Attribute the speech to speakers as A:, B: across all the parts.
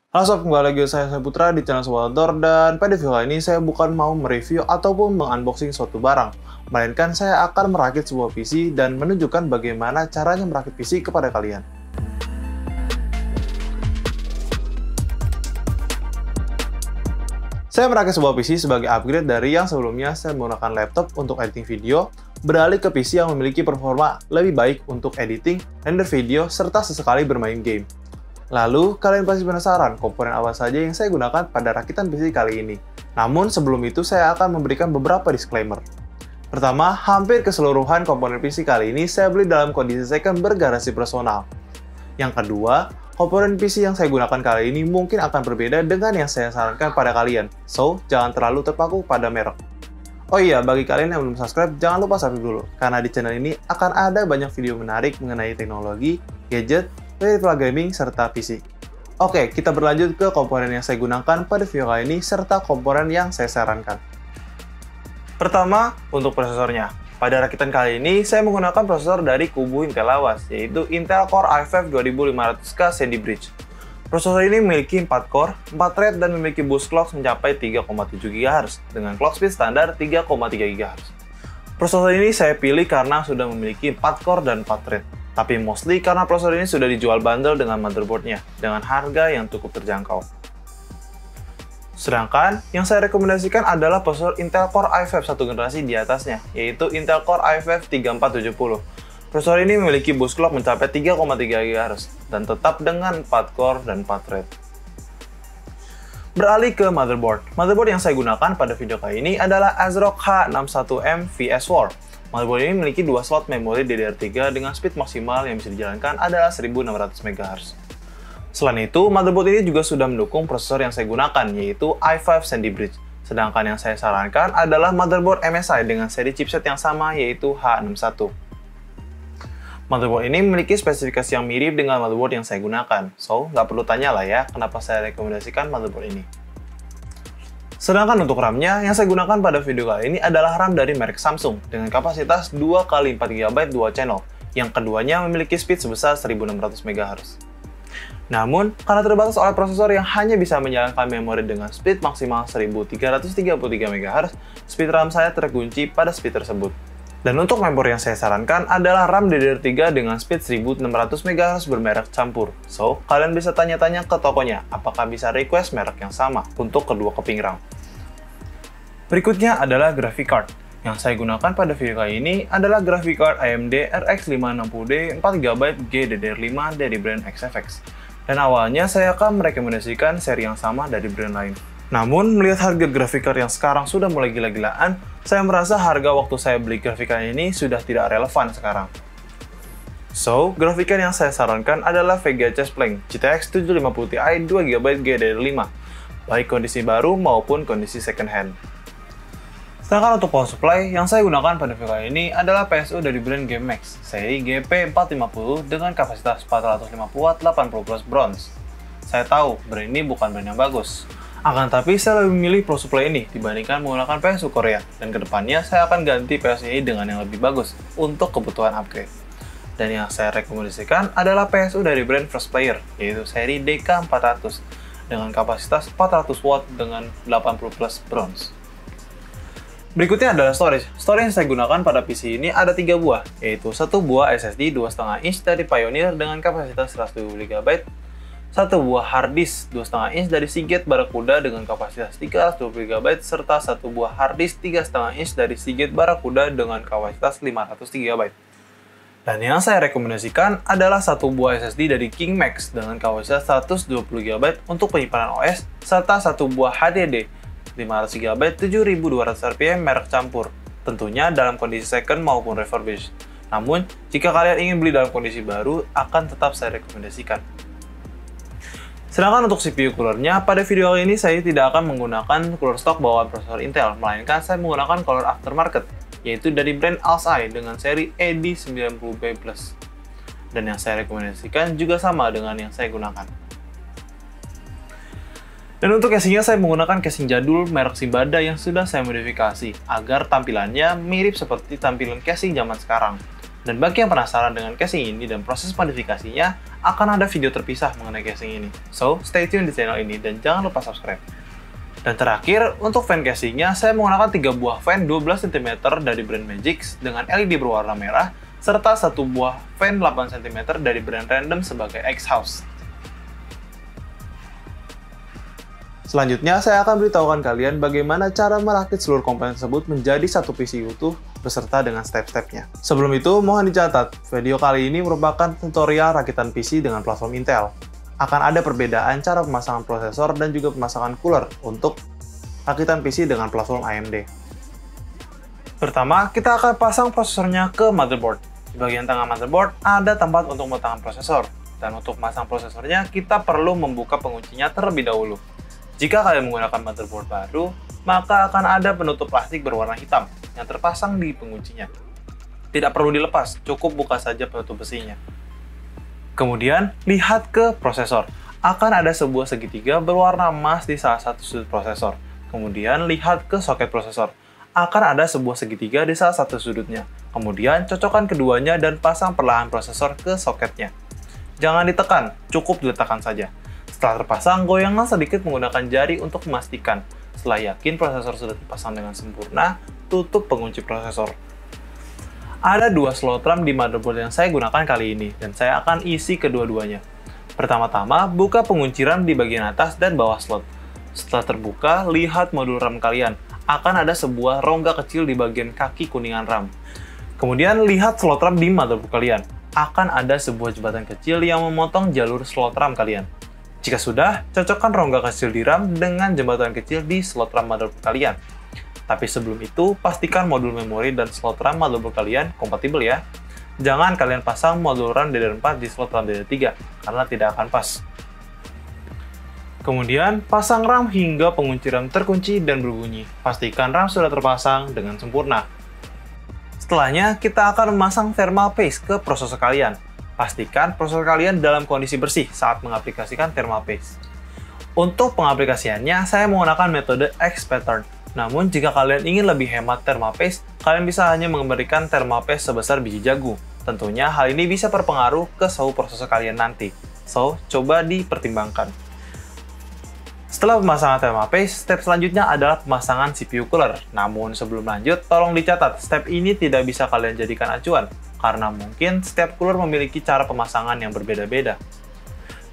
A: Halo sob, kembali lagi saya Putra di channel Sobat Outdoor, dan pada video kali ini saya bukan mau mereview ataupun mengunboxing suatu barang, melainkan saya akan merakit sebuah PC dan menunjukkan bagaimana caranya merakit PC kepada kalian. Saya merakit sebuah PC sebagai upgrade dari yang sebelumnya saya menggunakan laptop untuk editing video, beralih ke PC yang memiliki performa lebih baik untuk editing, render video, serta sesekali bermain game. Lalu, kalian pasti penasaran komponen apa saja yang saya gunakan pada rakitan PC kali ini. Namun, sebelum itu saya akan memberikan beberapa disclaimer. Pertama, hampir keseluruhan komponen PC kali ini saya beli dalam kondisi second bergarasi personal. Yang kedua, komponen PC yang saya gunakan kali ini mungkin akan berbeda dengan yang saya sarankan pada kalian. So, jangan terlalu terpaku pada merek. Oh iya, bagi kalian yang belum subscribe, jangan lupa subscribe dulu, karena di channel ini akan ada banyak video menarik mengenai teknologi, gadget, peripheral gaming, serta PC. Oke, kita berlanjut ke komponen yang saya gunakan pada video kali ini, serta komponen yang saya sarankan. Pertama, untuk prosesornya. Pada rakitan kali ini, saya menggunakan prosesor dari kubu Intel lawas, yaitu Intel Core i5 2500K Sandy Bridge. Prosesor ini memiliki 4 core, 4 thread, dan memiliki boost clock mencapai 3,7 GHz, dengan clock speed standar 3,3 GHz. Prosesor ini saya pilih karena sudah memiliki 4 core dan 4 thread. Tapi mostly karena prosesor ini sudah dijual bundle dengan motherboardnya, dengan harga yang cukup terjangkau. Sedangkan, yang saya rekomendasikan adalah prosesor Intel Core i5 satu generasi di atasnya, yaitu Intel Core i5 3470. Prosesor ini memiliki boost clock mencapai 3,3 GHz, dan tetap dengan 4 core dan 4 thread. Beralih ke motherboard. Motherboard yang saya gunakan pada video kali ini adalah ASRock H61M VS4. Motherboard ini memiliki 2 slot memori DDR3 dengan speed maksimal yang bisa dijalankan adalah 1600 MHz. Selain itu, motherboard ini juga sudah mendukung prosesor yang saya gunakan, yaitu i5 Sandy Bridge. Sedangkan yang saya sarankan adalah motherboard MSI dengan seri chipset yang sama, yaitu H61. Motherboard ini memiliki spesifikasi yang mirip dengan motherboard yang saya gunakan, so nggak perlu tanya lah ya kenapa saya rekomendasikan motherboard ini. Sedangkan untuk RAM-nya, yang saya gunakan pada video kali ini adalah RAM dari merek Samsung dengan kapasitas 2x4GB dual channel, yang keduanya memiliki speed sebesar 1600 MHz. Namun, karena terbatas oleh prosesor yang hanya bisa menjalankan memori dengan speed maksimal 1333 MHz, speed RAM saya terkunci pada speed tersebut. Dan untuk memori yang saya sarankan adalah RAM DDR3 dengan speed 1600 MHz bermerek campur. So, kalian bisa tanya-tanya ke tokonya, apakah bisa request merek yang sama untuk kedua keping RAM. Berikutnya adalah graphic card. Yang saya gunakan pada video kali ini adalah graphic card AMD RX 560D 4GB GDDR5 dari brand XFX. Dan awalnya saya akan merekomendasikan seri yang sama dari brand lain. Namun, melihat harga graphic card yang sekarang sudah mulai gila-gilaan, saya merasa harga waktu saya beli graphic card ini sudah tidak relevan sekarang. So, graphic card yang saya sarankan adalah VGA Chestplate GTX 750 Ti 2GB GDDR5, baik kondisi baru maupun kondisi second hand. Sedangkan untuk power supply, yang saya gunakan pada video kali ini adalah PSU dari brand GameMax, seri GP450 dengan kapasitas 450W 80+ bronze. Saya tahu, brand ini bukan brand yang bagus. Akan tapi, saya lebih memilih Pro Supply ini dibandingkan menggunakan PSU Korea, dan kedepannya saya akan ganti PSU ini dengan yang lebih bagus untuk kebutuhan upgrade. Dan yang saya rekomendasikan adalah PSU dari brand First Player, yaitu seri DK400 dengan kapasitas 400W dengan 80+ bronze. Berikutnya adalah storage. Storage yang saya gunakan pada PC ini ada 3 buah, yaitu 1 buah SSD 2,5 inch dari Pioneer dengan kapasitas 120GB, 1 buah hard disk 2,5 inch dari Seagate Barracuda dengan kapasitas 320GB, serta 1 buah hard disk 3,5 inch dari Seagate Barracuda dengan kapasitas 500GB. Dan yang saya rekomendasikan adalah 1 buah SSD dari KingMax dengan kapasitas 120GB untuk penyimpanan OS, serta 1 buah HDD 500GB 7200 rpm merek campur, tentunya dalam kondisi second maupun refurbished. Namun, jika kalian ingin beli dalam kondisi baru, akan tetap saya rekomendasikan. Sedangkan untuk CPU coolernya, pada video kali ini saya tidak akan menggunakan cooler stok bawaan prosesor Intel, melainkan saya menggunakan cooler aftermarket, yaitu dari brand ALSI dengan seri ED90B+. Dan yang saya rekomendasikan juga sama dengan yang saya gunakan. Dan untuk casingnya saya menggunakan casing jadul merek Simbada yang sudah saya modifikasi agar tampilannya mirip seperti tampilan casing zaman sekarang. Dan bagi yang penasaran dengan casing ini dan proses modifikasinya, akan ada video terpisah mengenai casing ini. So, stay tune di channel ini dan jangan lupa subscribe. Dan terakhir, untuk fan casingnya, saya menggunakan 3 buah fan 12 cm dari brand Magix dengan LED berwarna merah, serta 1 buah fan 8 cm dari brand Random sebagai X-House. Selanjutnya, saya akan beritahukan kalian bagaimana cara merakit seluruh komponen tersebut menjadi satu PC utuh beserta dengan step-stepnya. Sebelum itu, mohon dicatat, video kali ini merupakan tutorial rakitan PC dengan platform Intel. Akan ada perbedaan cara pemasangan prosesor dan juga pemasangan cooler untuk rakitan PC dengan platform AMD. Pertama, kita akan pasang prosesornya ke motherboard. Di bagian tengah motherboard, ada tempat untuk meletakkan prosesor. Dan untuk memasang prosesornya, kita perlu membuka penguncinya terlebih dahulu. Jika kalian menggunakan motherboard baru, maka akan ada penutup plastik berwarna hitam yang terpasang di penguncinya. Tidak perlu dilepas, cukup buka saja penutup besinya. Kemudian, lihat ke prosesor. Akan ada sebuah segitiga berwarna emas di salah satu sudut prosesor. Kemudian, lihat ke soket prosesor. Akan ada sebuah segitiga di salah satu sudutnya. Kemudian, cocokkan keduanya dan pasang perlahan prosesor ke soketnya. Jangan ditekan, cukup diletakkan saja. Setelah terpasang, goyangkan sedikit menggunakan jari untuk memastikan. Setelah yakin prosesor sudah terpasang dengan sempurna, tutup pengunci prosesor. Ada 2 slot RAM di motherboard yang saya gunakan kali ini, dan saya akan isi kedua-duanya. Pertama-tama, buka pengunci RAM di bagian atas dan bawah slot. Setelah terbuka, lihat modul RAM kalian. Akan ada sebuah rongga kecil di bagian kaki kuningan RAM. Kemudian, lihat slot RAM di motherboard kalian. Akan ada sebuah jembatan kecil yang memotong jalur slot RAM kalian. Jika sudah, cocokkan rongga kecil di RAM dengan jembatan kecil di slot RAM motherboard kalian. Tapi sebelum itu, pastikan modul memori dan slot RAM motherboard kalian kompatibel ya. Jangan kalian pasang modul RAM DDR4 di slot RAM DDR3, karena tidak akan pas. Kemudian, pasang RAM hingga pengunci RAM terkunci dan berbunyi. Pastikan RAM sudah terpasang dengan sempurna. Setelahnya, kita akan memasang thermal paste ke prosesor kalian. Pastikan prosesor kalian dalam kondisi bersih saat mengaplikasikan thermal paste. Untuk pengaplikasiannya, saya menggunakan metode X-Pattern. Namun, jika kalian ingin lebih hemat thermal paste, kalian bisa hanya memberikan thermal paste sebesar biji jagung. Tentunya, hal ini bisa berpengaruh ke suhu prosesor kalian nanti. So, coba dipertimbangkan. Setelah pemasangan thermal paste, step selanjutnya adalah pemasangan CPU cooler. Namun, sebelum lanjut, tolong dicatat, step ini tidak bisa kalian jadikan acuan, karena mungkin setiap cooler memiliki cara pemasangan yang berbeda-beda.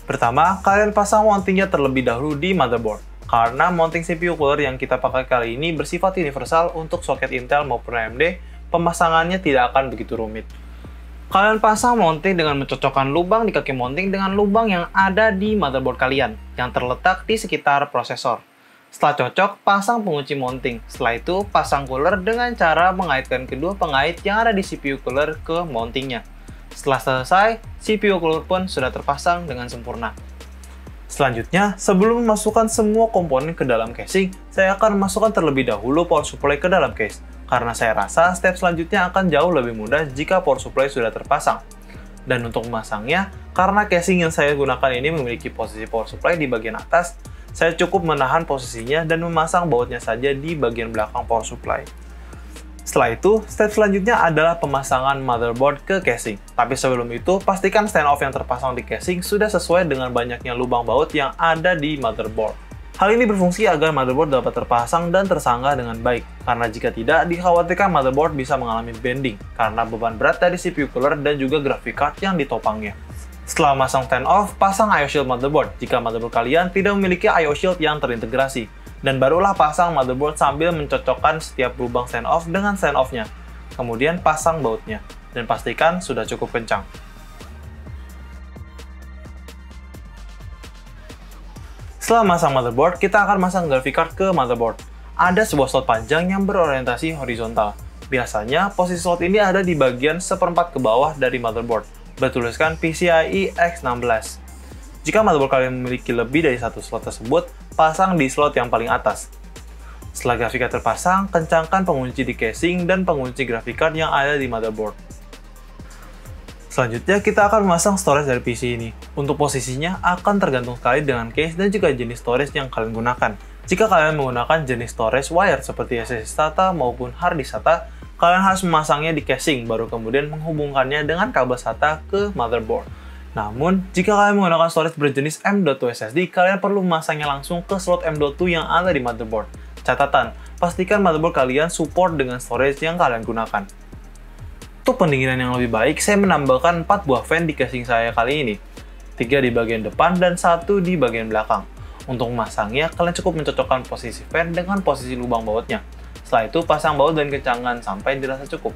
A: Pertama, kalian pasang mountingnya terlebih dahulu di motherboard. Karena mounting CPU cooler yang kita pakai kali ini bersifat universal untuk soket Intel maupun AMD, pemasangannya tidak akan begitu rumit. Kalian pasang mounting dengan mencocokkan lubang di kaki mounting dengan lubang yang ada di motherboard kalian, yang terletak di sekitar prosesor. Setelah cocok, pasang pengunci mounting. Setelah itu, pasang cooler dengan cara mengaitkan kedua pengait yang ada di CPU cooler ke mountingnya. Setelah selesai, CPU cooler pun sudah terpasang dengan sempurna. Selanjutnya, sebelum memasukkan semua komponen ke dalam casing, saya akan memasukkan terlebih dahulu power supply ke dalam case. Karena saya rasa step selanjutnya akan jauh lebih mudah jika power supply sudah terpasang. Dan untuk memasangnya, karena casing yang saya gunakan ini memiliki posisi power supply di bagian atas, saya cukup menahan posisinya dan memasang bautnya saja di bagian belakang power supply. Setelah itu, step selanjutnya adalah pemasangan motherboard ke casing. Tapi sebelum itu, pastikan standoff yang terpasang di casing sudah sesuai dengan banyaknya lubang baut yang ada di motherboard. Hal ini berfungsi agar motherboard dapat terpasang dan tersanggah dengan baik, karena jika tidak, dikhawatirkan motherboard bisa mengalami bending karena beban berat dari CPU cooler dan juga graphic card yang ditopangnya. Setelah memasang standoff, pasang IO shield motherboard jika motherboard kalian tidak memiliki IO shield yang terintegrasi. Dan barulah pasang motherboard sambil mencocokkan setiap lubang standoff dengan standoff-nya. Kemudian pasang bautnya, dan pastikan sudah cukup kencang. Setelah masang motherboard, kita akan masang graphic card ke motherboard. Ada sebuah slot panjang yang berorientasi horizontal. Biasanya, posisi slot ini ada di bagian seperempat ke bawah dari motherboard, bertuliskan PCIe X16. Jika motherboard kalian memiliki lebih dari satu slot tersebut, pasang di slot yang paling atas. Setelah graphic card terpasang, kencangkan pengunci di casing dan pengunci graphic card yang ada di motherboard. Selanjutnya, kita akan memasang storage dari PC ini. Untuk posisinya akan tergantung sekali dengan case dan juga jenis storage yang kalian gunakan. Jika kalian menggunakan jenis storage wired seperti SSD SATA maupun hard disk SATA, kalian harus memasangnya di casing, baru kemudian menghubungkannya dengan kabel SATA ke motherboard. Namun, jika kalian menggunakan storage berjenis M.2 SSD, kalian perlu memasangnya langsung ke slot M.2 yang ada di motherboard. Catatan, pastikan motherboard kalian support dengan storage yang kalian gunakan. Untuk pendinginan yang lebih baik, saya menambahkan 4 buah fan di casing saya kali ini. 3 di bagian depan dan 1 di bagian belakang. Untuk memasangnya, kalian cukup mencocokkan posisi fan dengan posisi lubang bautnya. Setelah itu, pasang baut dan kencangan sampai dirasa cukup.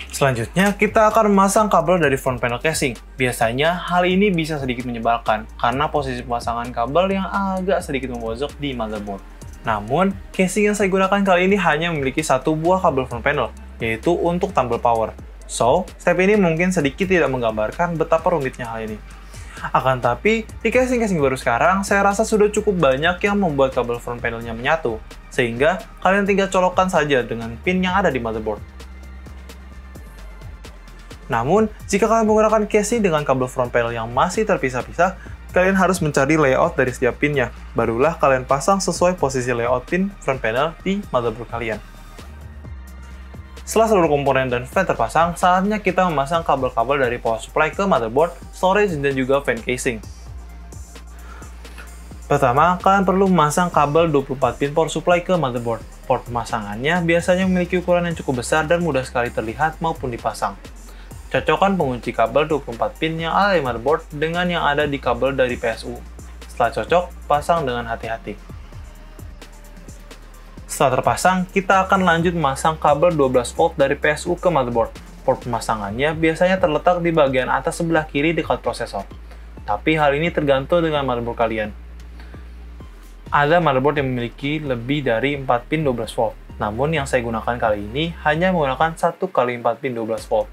A: Selanjutnya, kita akan memasang kabel dari front panel casing. Biasanya, hal ini bisa sedikit menyebalkan karena posisi pemasangan kabel yang agak sedikit memojok di motherboard. Namun, casing yang saya gunakan kali ini hanya memiliki 1 buah kabel front panel, yaitu untuk tumble power. So, step ini mungkin sedikit tidak menggambarkan betapa rumitnya hal ini. Akan tapi, di casing-casing baru sekarang, saya rasa sudah cukup banyak yang membuat kabel front panelnya menyatu, sehingga kalian tinggal colokkan saja dengan pin yang ada di motherboard. Namun, jika kalian menggunakan casing dengan kabel front panel yang masih terpisah-pisah, kalian harus mencari layout dari setiap pinnya. Barulah kalian pasang sesuai posisi layout pin front panel di motherboard kalian. Setelah seluruh komponen dan fan terpasang, saatnya kita memasang kabel-kabel dari power supply ke motherboard, storage, dan juga fan casing. Pertama, kalian perlu memasang kabel 24 pin power supply ke motherboard. Port pemasangannya biasanya memiliki ukuran yang cukup besar dan mudah sekali terlihat maupun dipasang. Cocokkan pengunci kabel 24 pin yang ada di motherboard dengan yang ada di kabel dari PSU. Setelah cocok, pasang dengan hati-hati. Setelah terpasang, kita akan lanjut memasang kabel 12 volt dari PSU ke motherboard. Port pemasangannya biasanya terletak di bagian atas sebelah kiri dekat prosesor. Tapi hal ini tergantung dengan motherboard kalian. Ada motherboard yang memiliki lebih dari 4 pin 12 volt. Namun yang saya gunakan kali ini hanya menggunakan 1 kali 4 pin 12 volt.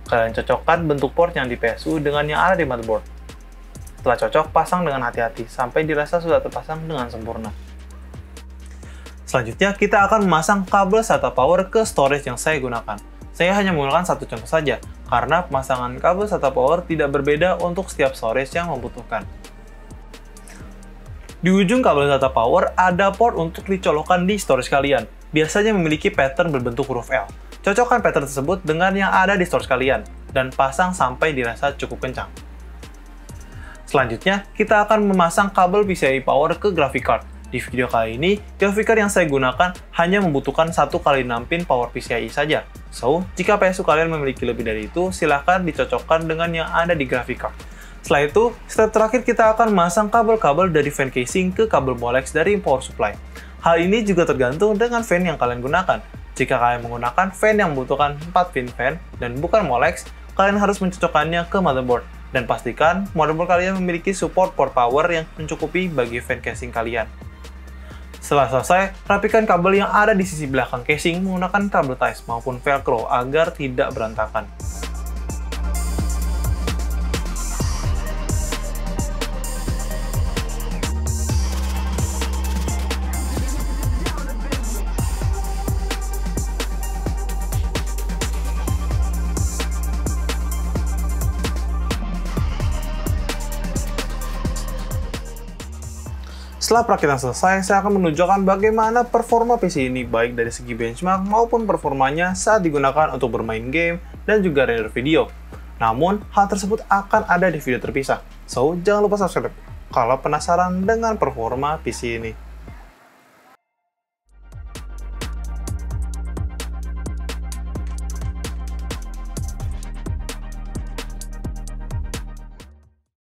A: Kalian cocokkan bentuk port yang di PSU dengan yang ada di motherboard. Setelah cocok, pasang dengan hati-hati sampai dirasa sudah terpasang dengan sempurna. Selanjutnya, kita akan memasang kabel SATA power ke storage yang saya gunakan. Saya hanya menggunakan satu contoh saja, karena pemasangan kabel SATA power tidak berbeda untuk setiap storage yang membutuhkan. Di ujung kabel SATA power, ada port untuk dicolokkan di storage kalian. Biasanya memiliki pattern berbentuk huruf L. Cocokkan pattern tersebut dengan yang ada di storage kalian, dan pasang sampai dirasa cukup kencang. Selanjutnya, kita akan memasang kabel PCIe power ke graphic card. Di video kali ini, graphic card yang saya gunakan hanya membutuhkan 1 kali 6 pin power PCIe saja. So, jika PSU kalian memiliki lebih dari itu, silahkan dicocokkan dengan yang ada di graphic card. Setelah itu, step terakhir kita akan memasang kabel-kabel dari fan casing ke kabel Molex dari power supply. Hal ini juga tergantung dengan fan yang kalian gunakan. Jika kalian menggunakan fan yang membutuhkan 4 pin fan dan bukan Molex, kalian harus mencocokkannya ke motherboard. Dan pastikan motherboard kalian memiliki support port power yang mencukupi bagi fan casing kalian. Setelah selesai, rapikan kabel yang ada di sisi belakang casing menggunakan kabel ties maupun velcro agar tidak berantakan. Setelah perakitan selesai, saya akan menunjukkan bagaimana performa PC ini baik dari segi benchmark maupun performanya saat digunakan untuk bermain game dan juga render video. Namun, hal tersebut akan ada di video terpisah. So, jangan lupa subscribe kalau penasaran dengan performa PC ini.